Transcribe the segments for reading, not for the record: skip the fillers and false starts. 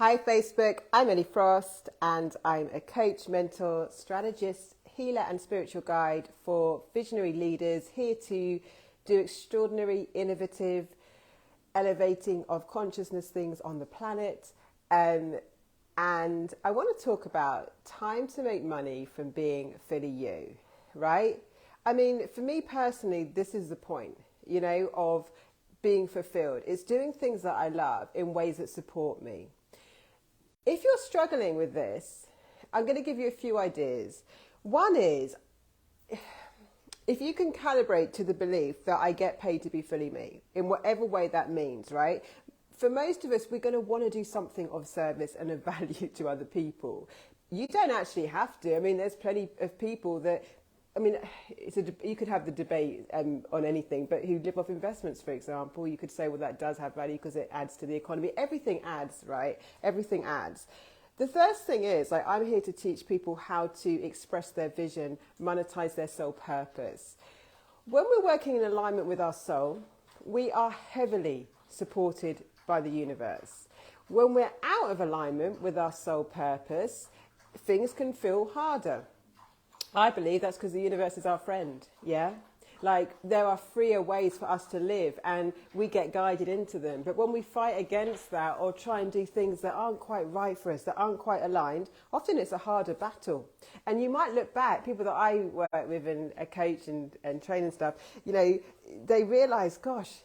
Hi Facebook, I'm Ellie Frost and I'm a coach, mentor, strategist, healer and spiritual guide for visionary leaders here to do extraordinary, innovative, elevating of consciousness things on the planet. And I want to talk about time to make money from being fully you, right? I mean, for me personally, this is the point, of being fulfilled. It's doing things that I love in ways that support me. If you're struggling with this, I'm going to give you a few ideas. One is, if you can calibrate to the belief that I get paid to be fully me, in whatever way that means, right? For most of us, we're going to want to do something of service and of value to other people. You don't actually have to. I mean, there's plenty of people that, you could have the debate on anything, but who live off investments, for example, you could say, well, that does have value because it adds to the economy. Everything adds, right? Everything adds. The first thing is, I'm here to teach people how to express their vision, monetize their soul purpose. When we're working in alignment with our soul, we are heavily supported by the universe. When we're out of alignment with our soul purpose, things can feel harder. I believe that's because the universe is our friend, yeah? Like, there are freer ways for us to live and we get guided into them. But when we fight against that or try and do things that aren't quite right for us, that aren't quite aligned, often it's a harder battle. And you might look back, people that I work with and coach and train and stuff, they realise, gosh,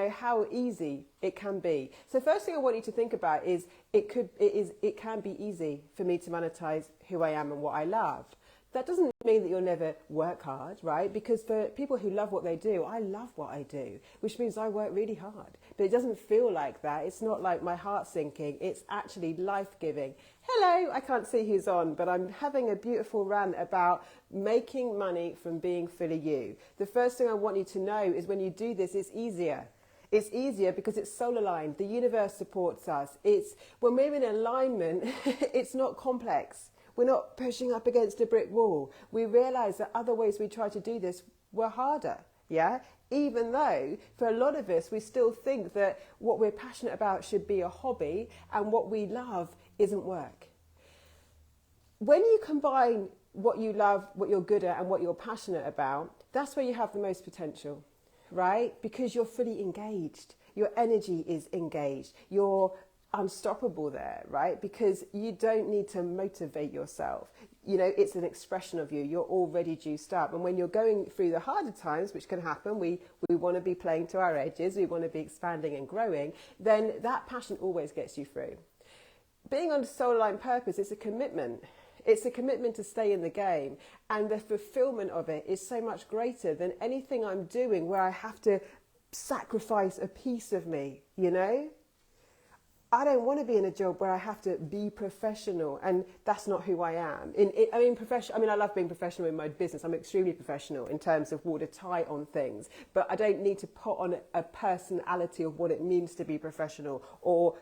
how easy it can be. So first thing I want you to think about is it can be easy for me to monetize who I am and what I love. That doesn't mean that you'll never work hard, right? Because for people who love what they do, I love what I do, which means I work really hard. But it doesn't feel like that. It's not like my heart sinking. It's actually life-giving. Hello, I can't see who's on, but I'm having a beautiful rant about making money from being fully you. The first thing I want you to know is when you do this, it's easier. It's easier because it's soul aligned. The universe supports us. It's when we're in alignment, it's not complex. We're not pushing up against a brick wall. We realise that other ways we try to do this were harder, yeah? Even though, for a lot of us, we still think that what we're passionate about should be a hobby and what we love isn't work. When you combine what you love, what you're good at and what you're passionate about, that's where you have the most potential, right? Because you're fully engaged. Your energy is engaged. You're unstoppable there, right? Because you don't need to motivate yourself. It's an expression of you. You're already juiced up. And when you're going through the harder times, which can happen, we want to be playing to our edges, we want to be expanding and growing, then that passion always gets you through. Being on soul aligned purpose, it's a commitment. It's a commitment to stay in the game. And the fulfillment of it is so much greater than anything I'm doing where I have to sacrifice a piece of me, I don't want to be in a job where I have to be professional, and that's not who I am. I love being professional in my business. I'm extremely professional in terms of watertight on things, but I don't need to put on a personality of what it means to be professional or,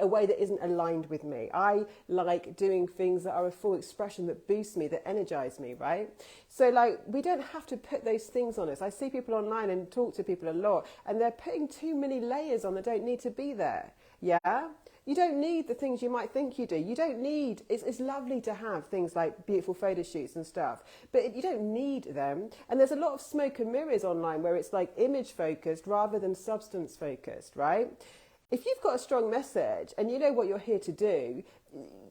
a way that isn't aligned with me. I like doing things that are a full expression, that boost me, that energize me, right? So we don't have to put those things on us. I see people online and talk to people a lot, and they're putting too many layers on that don't need to be there. Yeah? You don't need the things you might think you do. You don't need, it's lovely to have things like beautiful photo shoots and stuff, but you don't need them. And there's a lot of smoke and mirrors online where it's like image focused rather than substance focused, right? If you've got a strong message and you know what you're here to do,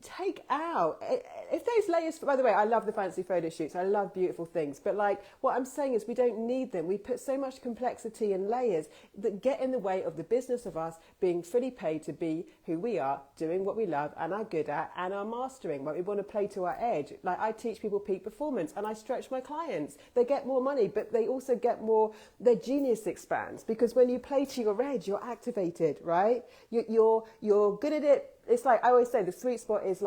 take out, if those layers, by the way, I love the fancy photo shoots, I love beautiful things, but what I'm saying is we don't need them. We put so much complexity and layers that get in the way of the business of us being fully paid to be who we are, doing what we love and are good at and are mastering, we want to play to our edge. I teach people peak performance and I stretch my clients. They get more money, but they also get more, their genius expands, because when you play to your edge, you're activated, right? You're good at it. It's I always say, the sweet spot is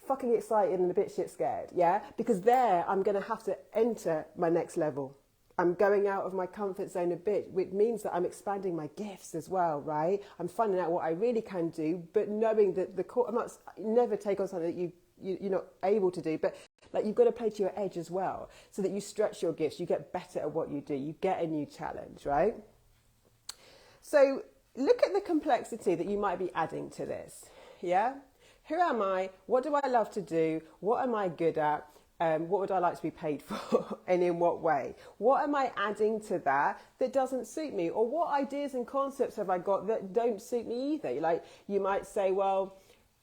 fucking excited and a bit shit scared, yeah? Because there, I'm going to have to enter my next level. I'm going out of my comfort zone a bit, which means that I'm expanding my gifts as well, right? I'm finding out what I really can do, but knowing that never take on something that you're not able to do, but you've got to play to your edge as well, so that you stretch your gifts, you get better at what you do, you get a new challenge, right? So look at the complexity that you might be adding to this. Yeah? Who am I? What do I love to do? What am I good at? What would I like to be paid for and in what way? What am I adding to that doesn't suit me? Or what ideas and concepts have I got that don't suit me either? Like you might say, well,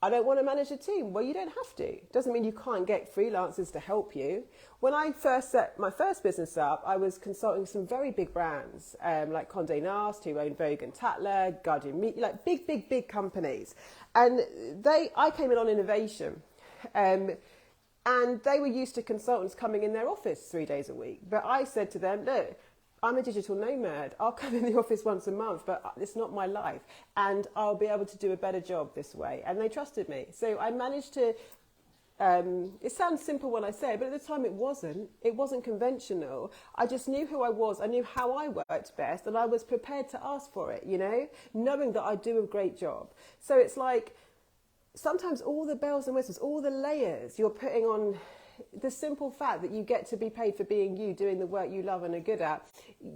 I don't want to manage a team. Well, you don't have to. Doesn't mean you can't get freelancers to help you. When I first set my first business up, I was consulting some very big brands like Condé Nast, who own Vogue and Tatler, Guardian Meat, like big companies. And I came in on innovation. And they were used to consultants coming in their office 3 days a week. But I said to them, look, I'm a digital nomad. I'll come in the office once a month, but it's not my life. And I'll be able to do a better job this way. And they trusted me. So I managed to, it sounds simple when I say it, but at the time it wasn't. It wasn't conventional. I just knew who I was. I knew how I worked best. And I was prepared to ask for it, knowing that I'd do a great job. So it's like, sometimes all the bells and whistles, all the layers you're putting on the simple fact that you get to be paid for being you, doing the work you love and are good at,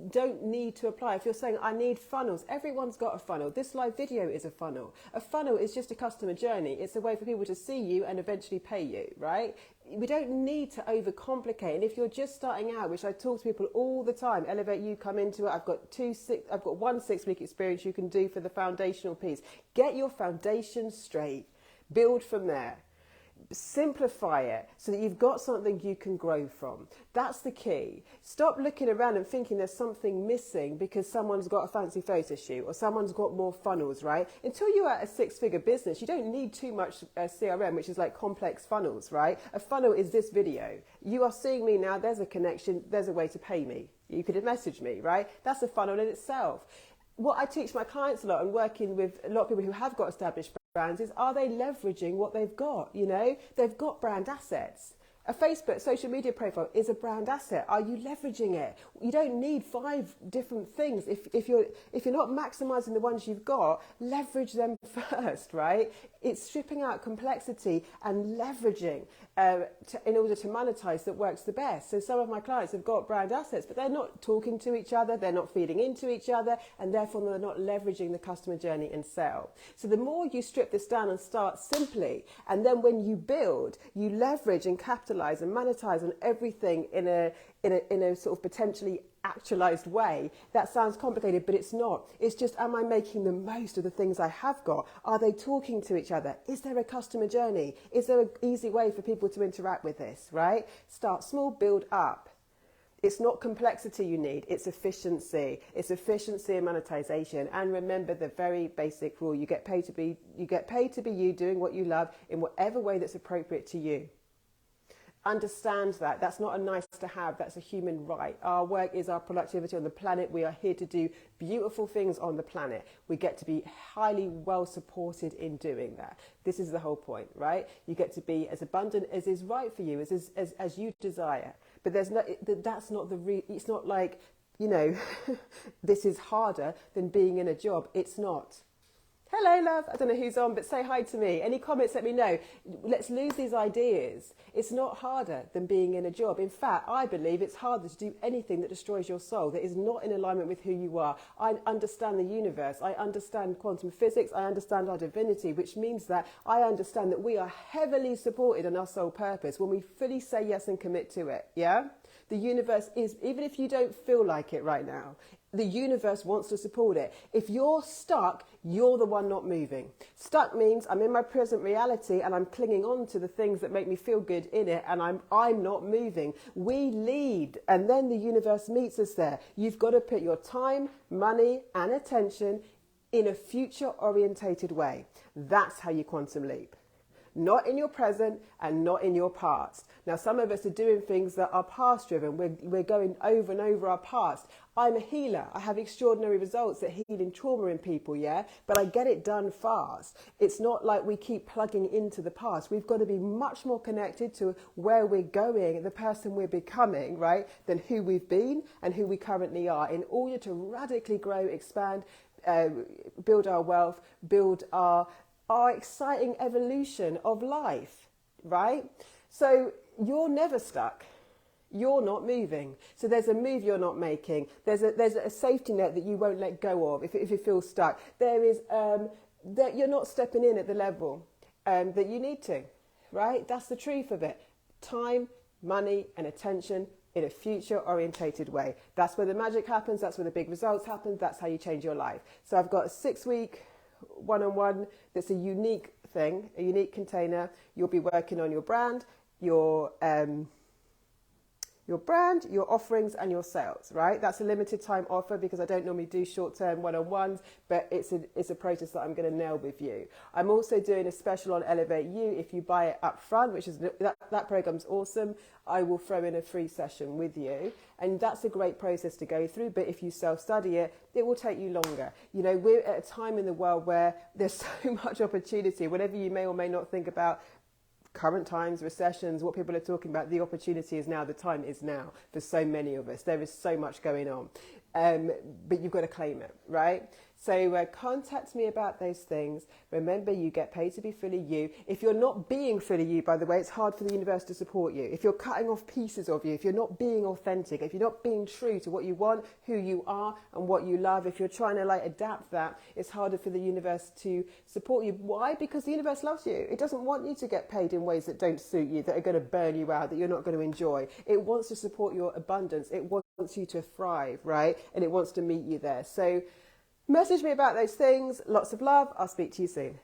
don't need to apply. If you're saying, I need funnels, everyone's got a funnel. This live video is a funnel. A funnel is just a customer journey. It's a way for people to see you and eventually pay you, right? We don't need to overcomplicate. And if you're just starting out, which I talk to people all the time, Elevate You, come into it. I've got 1 6-week experience you can do for the foundational piece. Get your foundation straight. Build from there. Simplify it so that you've got something you can grow from. That's the key. Stop looking around and thinking there's something missing because someone's got a fancy photo shoot or someone's got more funnels, right? Until you're at a 6-figure business, you don't need too much CRM, which is like complex funnels, right? A funnel is this video. You are seeing me now. There's a connection. There's a way to pay me. You could message me, right? That's a funnel in itself. What I teach my clients a lot and working with a lot of people who have got established brands is, are they leveraging what they've got? They've got brand assets. A Facebook social media profile is a brand asset. Are you leveraging it? You don't need 5 different things. If you're not maximizing the ones you've got, leverage them first, right? It's stripping out complexity and leveraging in order to monetize that works the best. So some of my clients have got brand assets, but they're not talking to each other, they're not feeding into each other, and therefore they're not leveraging the customer journey and sell. So the more you strip this down and start simply, and then when you build, you leverage and capitalize and monetize on everything in a sort of potentially actualized way. That sounds complicated, but it's not. It's just, am I making the most of the things I have got? Are they talking to each other? Is there a customer journey? Is there an easy way for people to interact with this, right? Start small, build up. It's not complexity you need, it's efficiency. It's efficiency and monetization. And remember the very basic rule, you get paid to be you doing what you love in whatever way that's appropriate to you. Understand that. That's not a nice to have, that's a human right. Our work is our productivity on the planet. We are here to do beautiful things on the planet. We get to be highly well supported in doing that. This is the whole point, right? You get to be as abundant as is right for you, as you desire. But it's not like, this is harder than being in a job. It's not. Hello, love. I don't know who's on, but say hi to me. Any comments, let me know. Let's lose these ideas. It's not harder than being in a job. In fact, I believe it's harder to do anything that destroys your soul, that is not in alignment with who you are. I understand the universe. I understand quantum physics. I understand our divinity, which means that I understand that we are heavily supported on our soul purpose when we fully say yes and commit to it. Yeah? The universe is, even if you don't feel like it right now, the universe wants to support it. If you're stuck, you're the one not moving. Stuck means I'm in my present reality and I'm clinging on to the things that make me feel good in it, and I'm not moving. We lead, and then the universe meets us there. You've got to put your time, money, and attention in a future-orientated way. That's how you quantum leap. Not in your present and not in your past. Now, some of us are doing things that are past driven. We're going over and over our past. I'm a healer. I have extraordinary results at healing trauma in people, yeah? But I get it done fast. It's not like we keep plugging into the past. We've got to be much more connected to where we're going, the person we're becoming, right? Than who we've been and who we currently are, in order to radically grow, expand, build our wealth, build our exciting evolution of life, right? So you're never stuck. you're not moving. So there's a move you're not making. There's a safety net that you won't let go of if you feel stuck. There is that you're not stepping in at the level that you need to, right? That's the truth of it. Time, money, and attention in a future orientated way. That's where the magic happens. That's where the big results happen. That's how you change your life. So I've got a 6-week one-on-one that's a unique thing, a unique container. You'll be working on your brand, your offerings and your sales, right? That's a limited time offer because I don't normally do short-term one-on-ones, but it's a process that I'm going to nail with you. I'm also doing a special on Elevate You. If you buy it up front, which is that program's awesome, I will throw in a free session with you. And that's a great process to go through. But if you self-study it, it will take you longer. You know, we're at a time in the world where there's so much opportunity. Whatever you may or may not think about current times, recessions, what people are talking about, the opportunity is now, the time is now for so many of us. There is so much going on, but you've got to claim it, right? So contact me about those things. Remember, you get paid to be fully you. If you're not being fully you, by the way, it's hard for the universe to support you. If you're cutting off pieces of you, if you're not being authentic, if you're not being true to what you want, who you are and what you love, if you're trying to adapt that, it's harder for the universe to support you. Why? Because the universe loves you. It doesn't want you to get paid in ways that don't suit you, that are going to burn you out, that you're not going to enjoy. It wants to support your abundance. It wants you to thrive, right? And it wants to meet you there. So message me about those things. Lots of love. I'll speak to you soon.